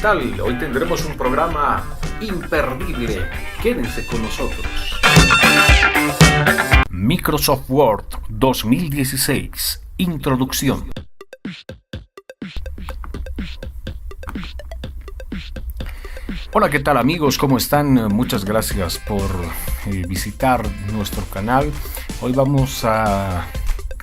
tal? Hoy tendremos un programa imperdible. Quédense con nosotros. Microsoft Word 2016. Introducción. Hola, ¿qué tal amigos? ¿Cómo están? Muchas gracias por visitar nuestro canal. Hoy vamos a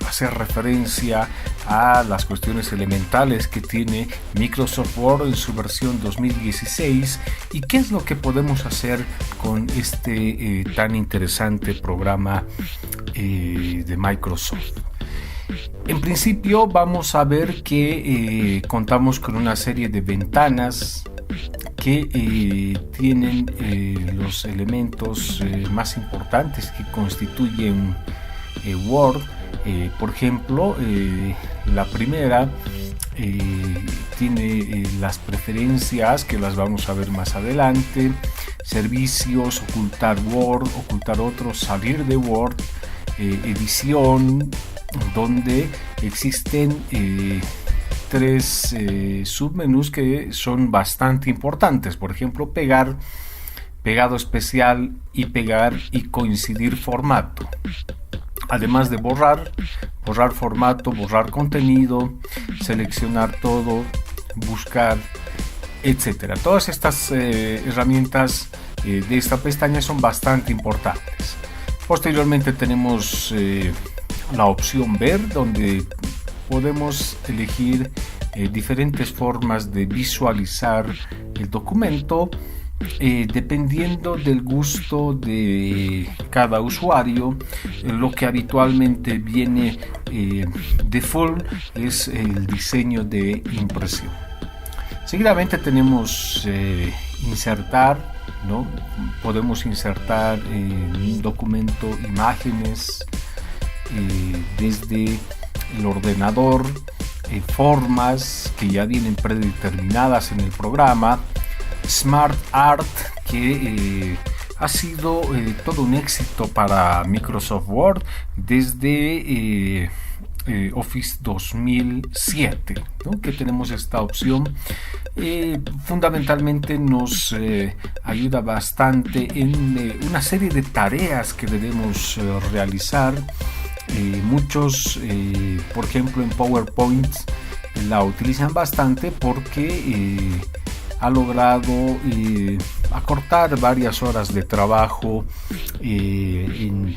hacer referencia a las cuestiones elementales que tiene Microsoft Word en su versión 2016 y qué es lo que podemos hacer con este tan interesante programa de Microsoft. En principio vamos a ver que contamos con una serie de ventanas que tienen los elementos más importantes que constituyen Word. Por ejemplo, la primera tiene las preferencias, que las vamos a ver más adelante, servicios, ocultar Word, ocultar otros, salir de Word, edición, donde existen tres submenús que son bastante importantes. Por ejemplo, pegar, pegado especial y pegar y coincidir formato. Además de borrar formato, borrar contenido, seleccionar todo, buscar, etcétera. Todas estas herramientas de esta pestaña son bastante importantes. Posteriormente tenemos la opción ver, donde podemos elegir diferentes formas de visualizar el documento dependiendo del gusto de cada usuario. Lo que habitualmente viene default es el diseño de impresión. Seguidamente tenemos insertar, ¿no? Podemos insertar en un documento imágenes desde el ordenador, formas que ya vienen predeterminadas en el programa, Smart Art, que ha sido todo un éxito para Microsoft Word desde Office 2007, ¿no? Que tenemos esta opción. Fundamentalmente nos ayuda bastante en una serie de tareas que debemos realizar. Muchos, por ejemplo, en PowerPoint la utilizan bastante porque ha logrado acortar varias horas de trabajo en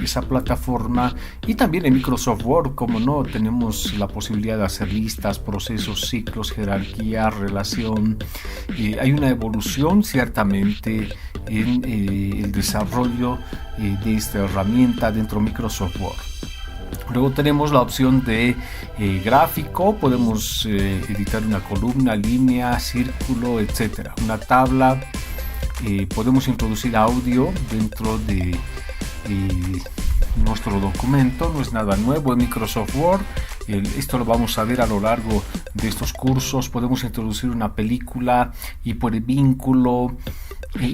esa plataforma, y también en Microsoft Word, como no, tenemos la posibilidad de hacer listas, procesos, ciclos, jerarquía, relación. Hay una evolución ciertamente en el desarrollo de esta herramienta dentro de Microsoft Word. Luego tenemos la opción de gráfico. Podemos editar una columna, línea, círculo, etcétera, una tabla. Podemos introducir audio dentro de nuestro documento. No es nada nuevo en Microsoft Word. Esto lo vamos a ver a lo largo de estos cursos. Podemos introducir una película y por el vínculo,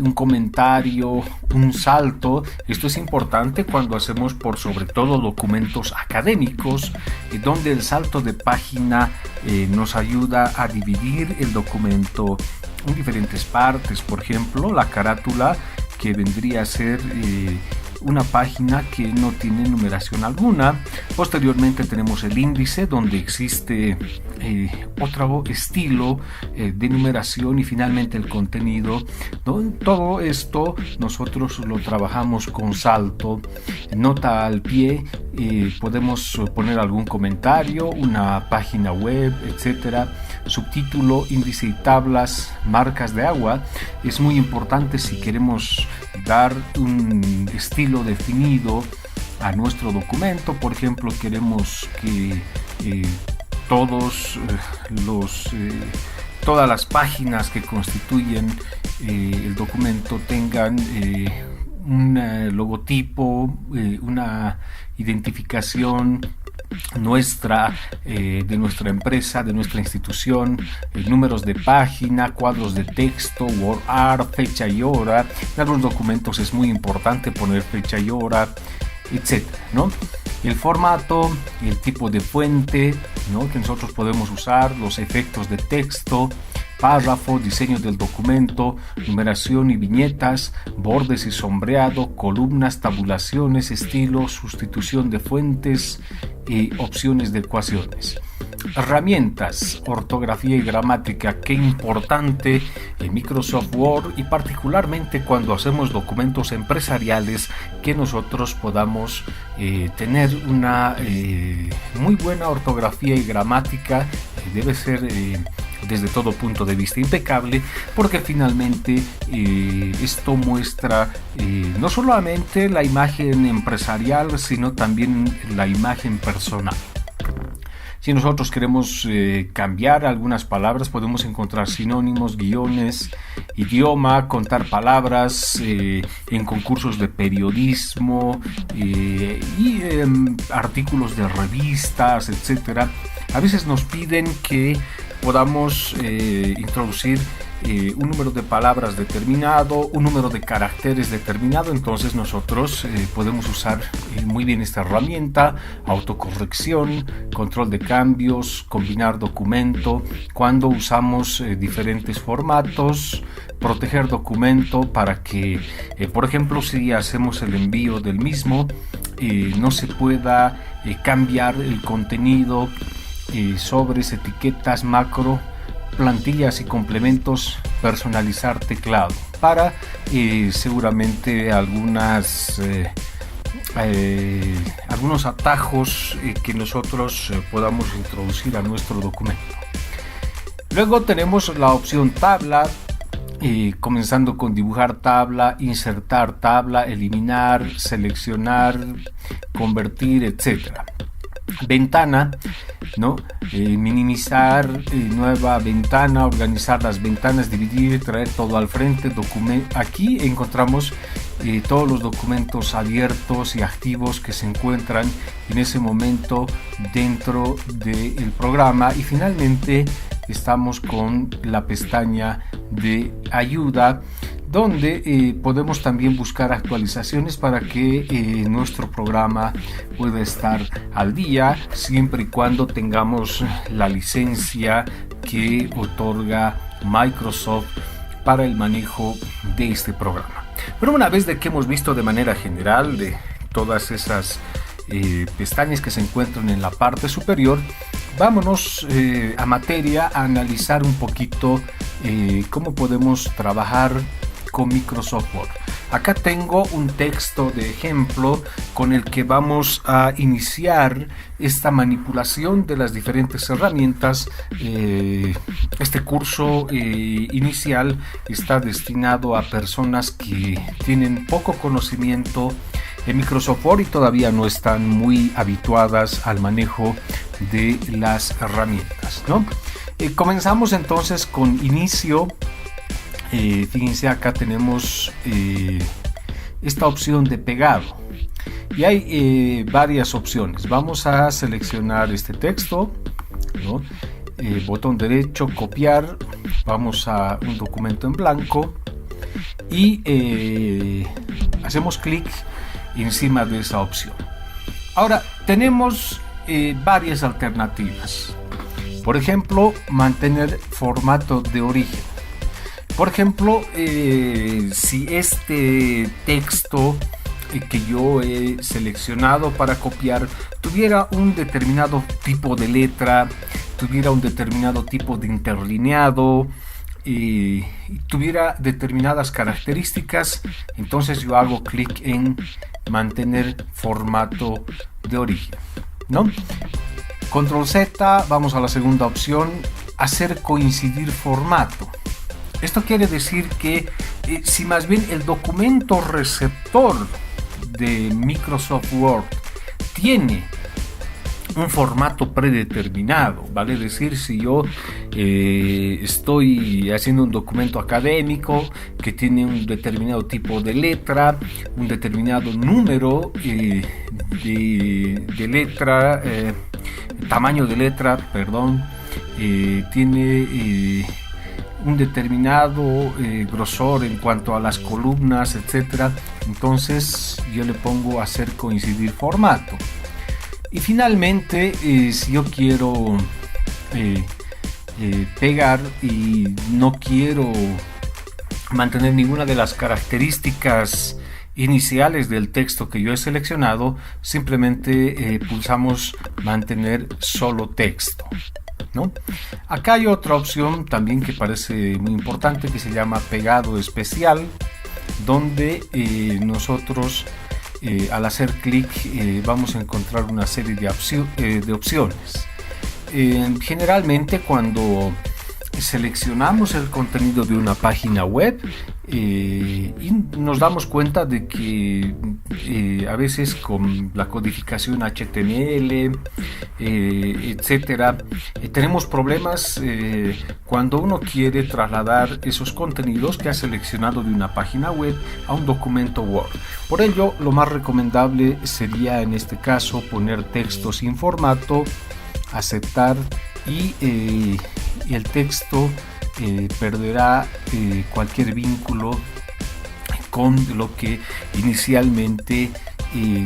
un comentario, un salto. Esto es importante cuando hacemos por sobre todo documentos académicos, donde el salto de página nos ayuda a dividir el documento en diferentes partes. Por ejemplo, la carátula, que vendría a ser una página que no tiene numeración alguna. Posteriormente tenemos el índice, donde existe otro estilo de numeración, y finalmente el contenido. Todo esto nosotros lo trabajamos con salto, nota al pie. Podemos poner algún comentario, una página web, etcétera. Subtítulo, índice y tablas, marcas de agua. Es muy importante si queremos dar un estilo definido a nuestro documento. Por ejemplo, queremos que todas las páginas que constituyen el documento tengan un logotipo, una identificación nuestra, de nuestra empresa, de nuestra institución, números de página, cuadros de texto, word art, fecha y hora. En algunos documentos es muy importante poner fecha y hora, etcétera, ¿no? El formato, el tipo de fuente, ¿no?, que nosotros podemos usar, los efectos de texto, párrafo, diseño del documento, numeración y viñetas, bordes y sombreado, columnas, tabulaciones, estilo, sustitución de fuentes y opciones de ecuaciones. Herramientas, ortografía y gramática, qué importante en Microsoft Word, y particularmente cuando hacemos documentos empresariales, que nosotros podamos tener una muy buena ortografía y gramática. Debe ser desde todo punto de vista impecable, porque finalmente esto muestra no solamente la imagen empresarial, sino también la imagen personal. Si nosotros queremos cambiar algunas palabras, podemos encontrar sinónimos, guiones, idioma, contar palabras en concursos de periodismo y artículos de revistas, etc. A veces nos piden que podamos introducir un número de palabras determinado, un número de caracteres determinado. Entonces nosotros podemos usar muy bien esta herramienta: autocorrección, control de cambios, combinar documento, cuando usamos diferentes formatos, proteger documento para que, por ejemplo, si hacemos el envío del mismo, no se pueda cambiar el contenido, sobres, etiquetas, macro, plantillas y complementos, personalizar teclado para seguramente algunos atajos que nosotros podamos introducir a nuestro documento. Luego tenemos la opción tabla, comenzando con dibujar tabla, insertar tabla, eliminar, seleccionar, convertir, etcétera. Ventana, ¿no? Minimizar, nueva ventana, organizar las ventanas, dividir, traer todo al frente, aquí encontramos todos los documentos abiertos y activos que se encuentran en ese momento dentro del programa. Y finalmente estamos con la pestaña de ayuda, donde podemos también buscar actualizaciones para que nuestro programa pueda estar al día, siempre y cuando tengamos la licencia que otorga Microsoft para el manejo de este programa. Pero una vez de que hemos visto de manera general de todas esas pestañas que se encuentran en la parte superior, vámonos a materia, a analizar un poquito cómo podemos trabajar con Microsoft Word. Acá tengo un texto de ejemplo con el que vamos a iniciar esta manipulación de las diferentes herramientas. Este curso inicial está destinado a personas que tienen poco conocimiento en Microsoft Word y todavía no están muy habituadas al manejo de las herramientas, ¿no? Comenzamos entonces con inicio. Fíjense, acá tenemos esta opción de pegado y hay varias opciones. Vamos a seleccionar este texto, ¿no? Botón derecho, copiar, vamos a un documento en blanco y hacemos clic encima de esa opción. Ahora tenemos varias alternativas. Por ejemplo, mantener formato de origen. Por ejemplo, si este texto que yo he seleccionado para copiar tuviera un determinado tipo de letra, tuviera un determinado tipo de interlineado, tuviera determinadas características, entonces yo hago clic en mantener formato de origen, ¿no? Control Z, vamos a la segunda opción, hacer coincidir formato. Esto quiere decir que si más bien el documento receptor de Microsoft Word tiene un formato predeterminado, vale decir, si yo estoy haciendo un documento académico que tiene un determinado tipo de letra, un determinado número de letra, tamaño de letra, perdón, tiene un determinado grosor en cuanto a las columnas, etcétera, entonces yo le pongo hacer coincidir formato. Y finalmente, si yo quiero pegar y no quiero mantener ninguna de las características iniciales del texto que yo he seleccionado, simplemente pulsamos mantener solo texto, ¿no? Acá hay otra opción también que parece muy importante, que se llama pegado especial, donde nosotros al hacer clic vamos a encontrar una serie de opciones. Generalmente cuando seleccionamos el contenido de una página web y nos damos cuenta de que a veces con la codificación HTML, etcétera, tenemos problemas cuando uno quiere trasladar esos contenidos que ha seleccionado de una página web a un documento Word. Por ello, lo más recomendable sería en este caso poner texto sin formato, aceptar, y el texto perderá cualquier vínculo con lo que inicialmente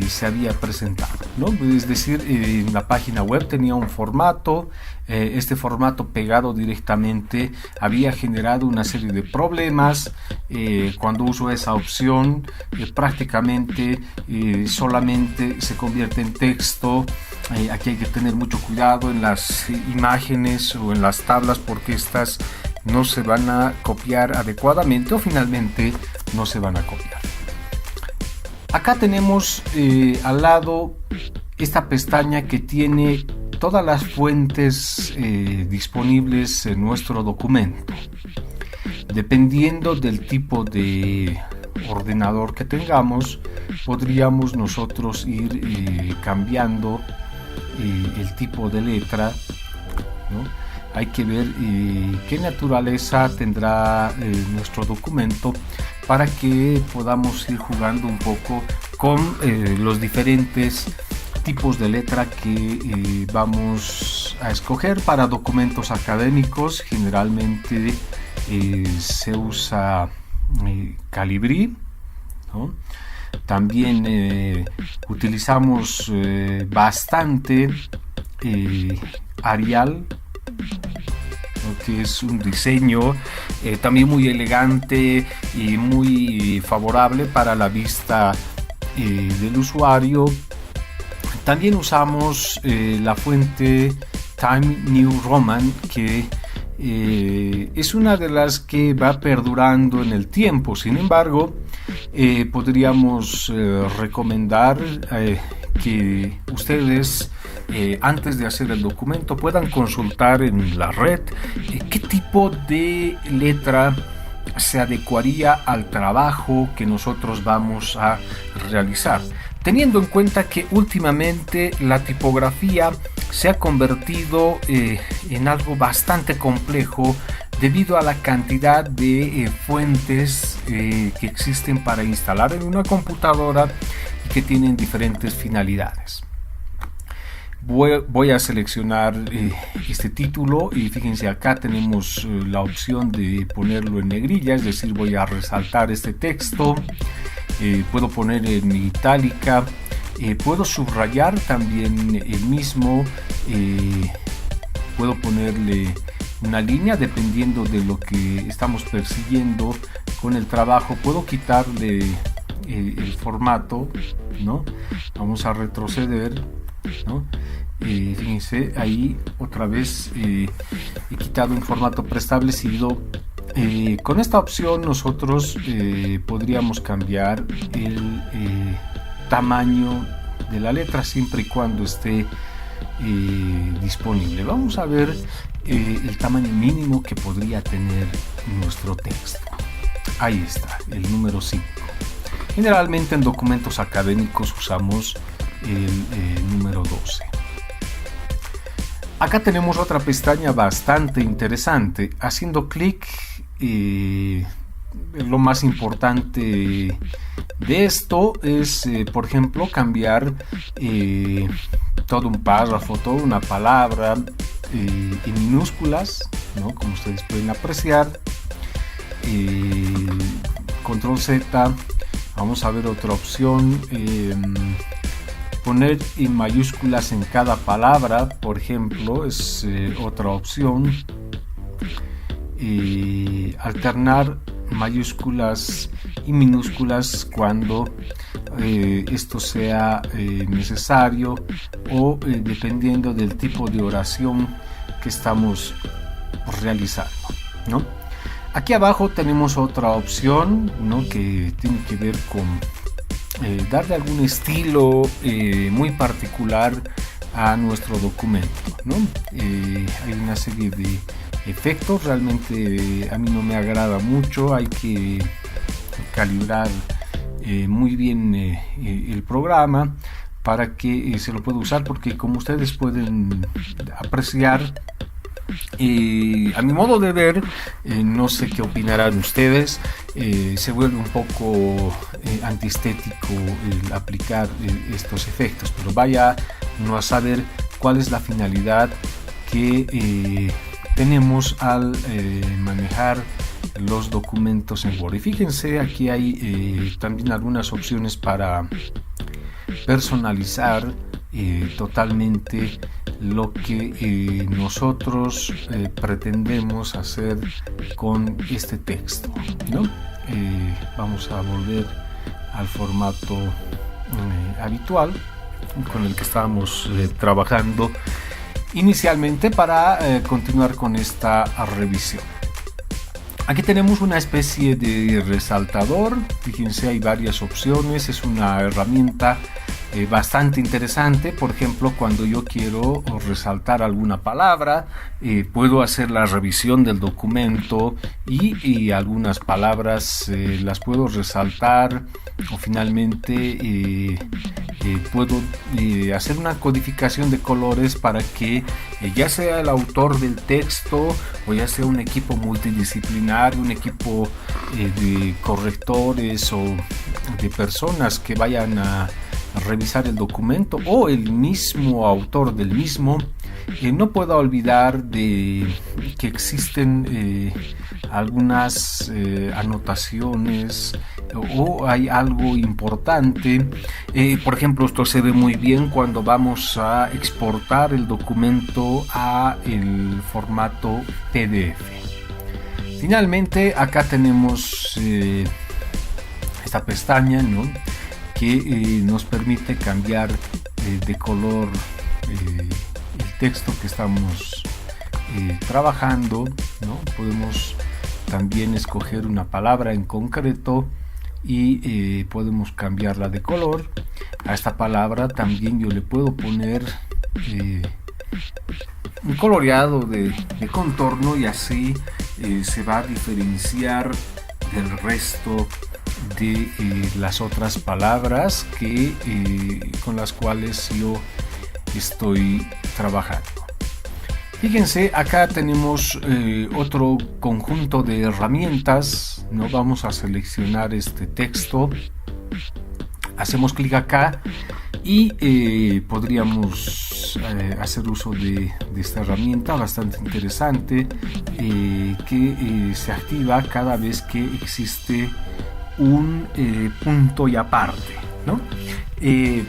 se había presentado, ¿no? Es decir, en la página web tenía un formato, este formato pegado directamente había generado una serie de problemas. Cuando uso esa opción, prácticamente solamente se convierte en texto. Aquí hay que tener mucho cuidado en las imágenes o en las tablas, porque estas no se van a copiar adecuadamente o finalmente no se van a copiar. Acá tenemos al lado esta pestaña que tiene todas las fuentes disponibles en nuestro documento. Dependiendo del tipo de ordenador que tengamos, podríamos nosotros ir cambiando el tipo de letra, ¿no? Hay que ver qué naturaleza tendrá nuestro documento para que podamos ir jugando un poco con los diferentes tipos de letra que vamos a escoger. Para documentos académicos generalmente se usa Calibri, ¿no? También utilizamos bastante Arial, ¿no? Que es un diseño también muy elegante y muy favorable para la vista del usuario. También usamos la fuente Time New Roman, que es una de las que va perdurando en el tiempo. Sin embargo, podríamos recomendar que ustedes antes de hacer el documento puedan consultar en la red qué tipo de letra se adecuaría al trabajo que nosotros vamos a realizar, teniendo en cuenta que últimamente la tipografía se ha convertido en algo bastante complejo debido a la cantidad de fuentes que existen para instalar en una computadora y que tienen diferentes finalidades. Voy a seleccionar este título y fíjense, acá tenemos la opción de ponerlo en negrilla, es decir, voy a resaltar este texto. Puedo poner en itálica, puedo subrayar también el mismo, puedo ponerle una línea dependiendo de lo que estamos persiguiendo con el trabajo. Puedo quitarle el formato, ¿no? Vamos a retroceder, ¿no? Fíjense, ahí otra vez he quitado un formato preestablecido. Con esta opción nosotros podríamos cambiar el tamaño de la letra siempre y cuando esté disponible. Vamos a ver el tamaño mínimo que podría tener nuestro texto. Ahí está, el número 5. Generalmente en documentos académicos usamos el número 12. Acá tenemos otra pestaña bastante interesante. Haciendo clic, lo más importante de esto es, por ejemplo, cambiar todo un párrafo, toda una palabra en minúsculas, ¿no? Como ustedes pueden apreciar. Control Z. Vamos a ver otra opción. Poner en mayúsculas en cada palabra, por ejemplo, es otra opción. Alternar mayúsculas y minúsculas cuando esto sea necesario o dependiendo del tipo de oración que estamos realizando, ¿no? Aquí abajo tenemos otra opción, ¿no?, que tiene que ver con darle algún estilo muy particular a nuestro documento, ¿no? Hay una serie de efectos, realmente a mí no me agrada mucho, hay que calibrar muy bien el programa para que se lo pueda usar, porque como ustedes pueden apreciar, a mi modo de ver, no sé qué opinarán ustedes, se vuelve un poco antiestético el aplicar estos efectos, pero vaya no a saber cuál es la finalidad que tenemos al manejar los documentos en Word. Y fíjense, aquí hay también algunas opciones para personalizar totalmente lo que nosotros pretendemos hacer con este texto, ¿no? Vamos a volver al formato habitual con el que estábamos trabajando inicialmente para continuar con esta revisión. Aquí tenemos una especie de resaltador, fíjense, hay varias opciones, es una herramienta bastante interesante. Por ejemplo, cuando yo quiero resaltar alguna palabra, puedo hacer la revisión del documento y algunas palabras las puedo resaltar, o finalmente puedo hacer una codificación de colores para que ya sea el autor del texto o ya sea un equipo multidisciplinario, un equipo de correctores o de personas que vayan a revisar el documento, o el mismo autor del mismo, no pueda olvidar de que existen algunas anotaciones o hay algo importante. Por ejemplo, esto se ve muy bien cuando vamos a exportar el documento a el formato PDF. Finalmente, acá tenemos esta pestaña, ¿no?, que nos permite cambiar de color el texto que estamos trabajando, ¿no? Podemos también escoger una palabra en concreto y podemos cambiarla de color. A esta palabra también yo le puedo poner un coloreado de contorno, y así se va a diferenciar del resto de las otras palabras con las cuales yo estoy trabajando. Fíjense, acá tenemos otro conjunto de herramientas, ¿no? Vamos a seleccionar este texto, hacemos clic acá y podríamos hacer uso de esta herramienta bastante interesante que se activa cada vez que existe un punto y aparte, ¿no?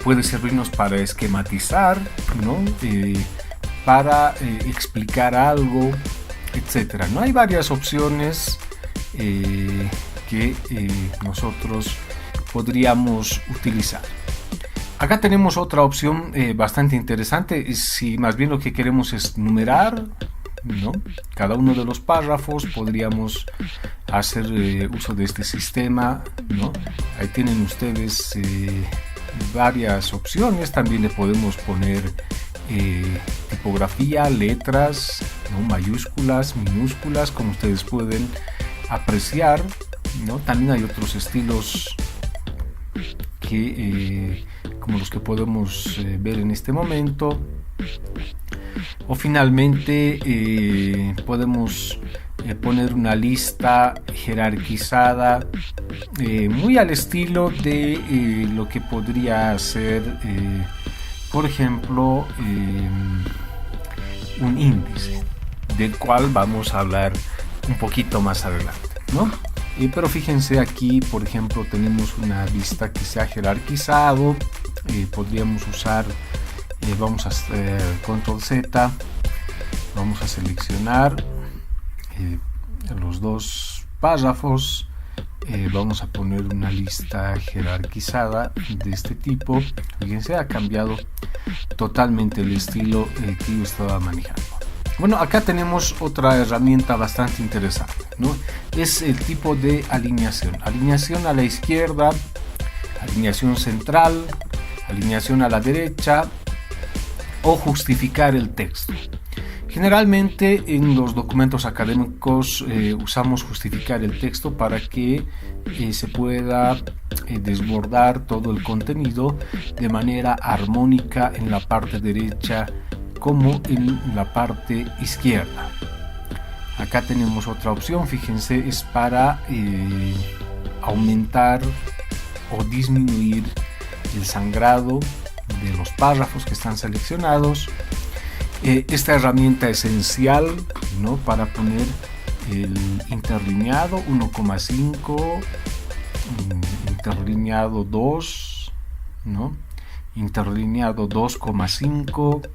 Puede servirnos para esquematizar, ¿no? Para explicar algo, etcétera, ¿no? Hay varias opciones que nosotros podríamos utilizar. Acá tenemos otra opción bastante interesante. Si más bien lo que queremos es numerar, ¿no?, cada uno de los párrafos, podríamos hacer uso de este sistema, ¿no? Ahí tienen ustedes varias opciones. También le podemos poner tipografía, letras, ¿no?, mayúsculas, minúsculas, como ustedes pueden apreciar, ¿no? También hay otros estilos que como los que podemos ver en este momento. O finalmente podemos poner una lista jerarquizada muy al estilo de lo que podría ser por ejemplo un índice, del cual vamos a hablar un poquito más adelante, ¿no? Pero fíjense, aquí por ejemplo tenemos una lista que se ha jerarquizado podríamos usar, vamos a hacer control Z, vamos a seleccionar los dos párrafos, vamos a poner una lista jerarquizada de este tipo. Fíjense, ha cambiado totalmente el estilo que yo estaba manejando. Bueno, acá tenemos otra herramienta bastante interesante, ¿no? Es el tipo de alineación. Alineación a la izquierda, alineación central, alineación a la derecha o justificar el texto. Generalmente en los documentos académicos usamos justificar el texto para que se pueda desbordar todo el contenido de manera armónica en la parte derecha como en la parte izquierda. Acá tenemos otra opción, fíjense, es para aumentar o disminuir el sangrado de los párrafos que están seleccionados. Esta herramienta esencial, ¿no?, para poner el interlineado 1,5, interlineado 2, ¿no?, interlineado 2,5,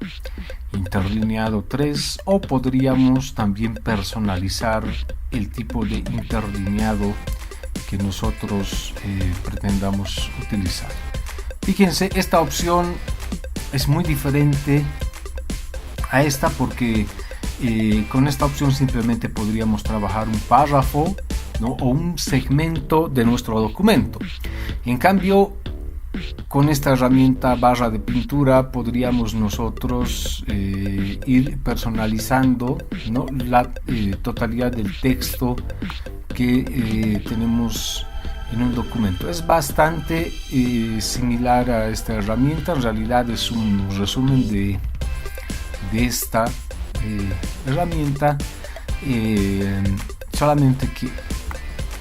interlineado 3, o podríamos también personalizar el tipo de interlineado que nosotros pretendamos utilizar. Fíjense, esta opción es muy diferente a esta porque con esta opción simplemente podríamos trabajar un párrafo, ¿no?, o un segmento de nuestro documento. En cambio, con esta herramienta barra de pintura podríamos nosotros ir personalizando, ¿no?, la totalidad del texto que tenemos en un documento. Es bastante similar a esta herramienta. En realidad es un resumen de esta herramienta, solamente que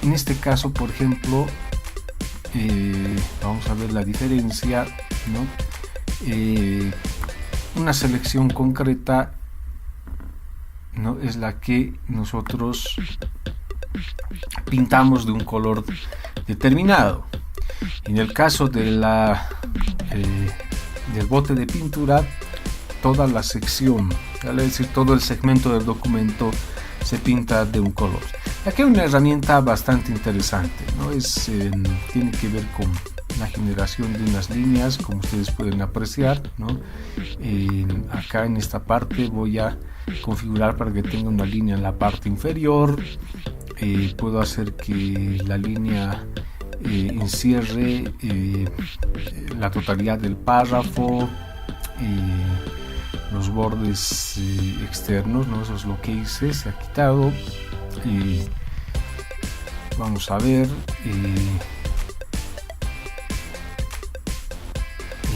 en este caso, por ejemplo, vamos a ver la diferencia, ¿no? Una selección concreta, ¿no?, es la que nosotros pintamos de un color determinado. En el caso de del bote de pintura, toda la sección, es decir, todo el segmento del documento se pinta de un color. Aquí hay una herramienta bastante interesante, ¿no? Tiene que ver con la generación de unas líneas, como ustedes pueden apreciar, ¿no? Acá en esta parte voy a configurar para que tenga una línea en la parte inferior. Puedo hacer que la línea encierre la totalidad del párrafo, los bordes externos, ¿no? Eso es lo que hice, se ha quitado. Vamos a ver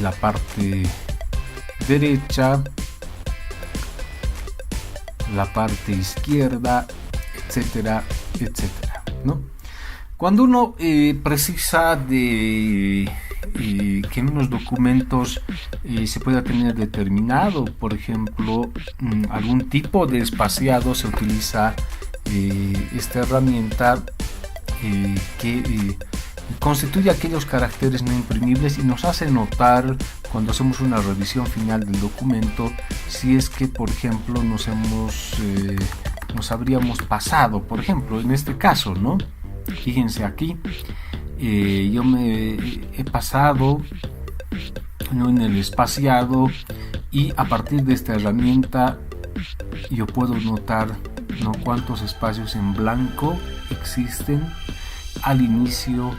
la parte derecha, la parte izquierda, etcétera, etcétera, ¿no? Cuando uno precisa de que en unos documentos se pueda tener determinado, por ejemplo, algún tipo de espaciado, se utiliza esta herramienta que constituye aquellos caracteres no imprimibles y nos hace notar cuando hacemos una revisión final del documento si es que, por ejemplo, nos habríamos pasado, por ejemplo, en este caso, ¿no? Fíjense aquí, yo me he pasado, ¿no?, en el espaciado, y a partir de esta herramienta yo puedo notar, ¿no?, cuántos espacios en blanco existen al inicio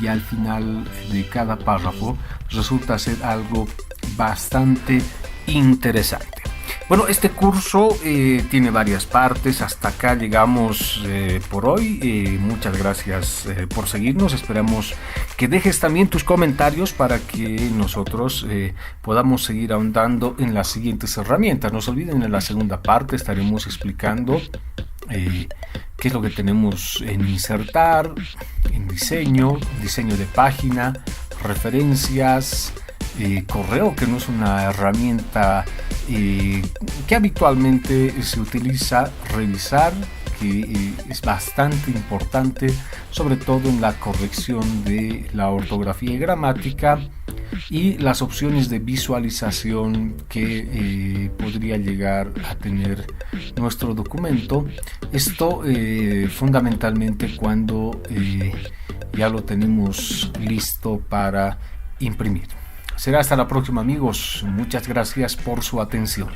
y al final de cada párrafo. Resulta ser algo bastante interesante. Bueno, este curso tiene varias partes. Hasta acá llegamos por hoy. Muchas gracias por seguirnos. Esperamos que dejes también tus comentarios para que nosotros podamos seguir ahondando en las siguientes herramientas. No se olviden, en la segunda parte estaremos explicando qué es lo que tenemos en insertar, en diseño de página, referencias, correo, que no es una herramienta que habitualmente se utiliza, revisar que es bastante importante, sobre todo en la corrección de la ortografía y gramática y las opciones de visualización que podría llegar a tener nuestro documento. Esto fundamentalmente cuando ya lo tenemos listo para imprimir. Será hasta la próxima, amigos. Muchas gracias por su atención.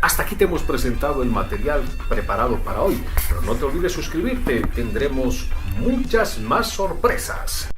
Hasta aquí te hemos presentado el material preparado para hoy, pero no te olvides suscribirte, tendremos muchas más sorpresas.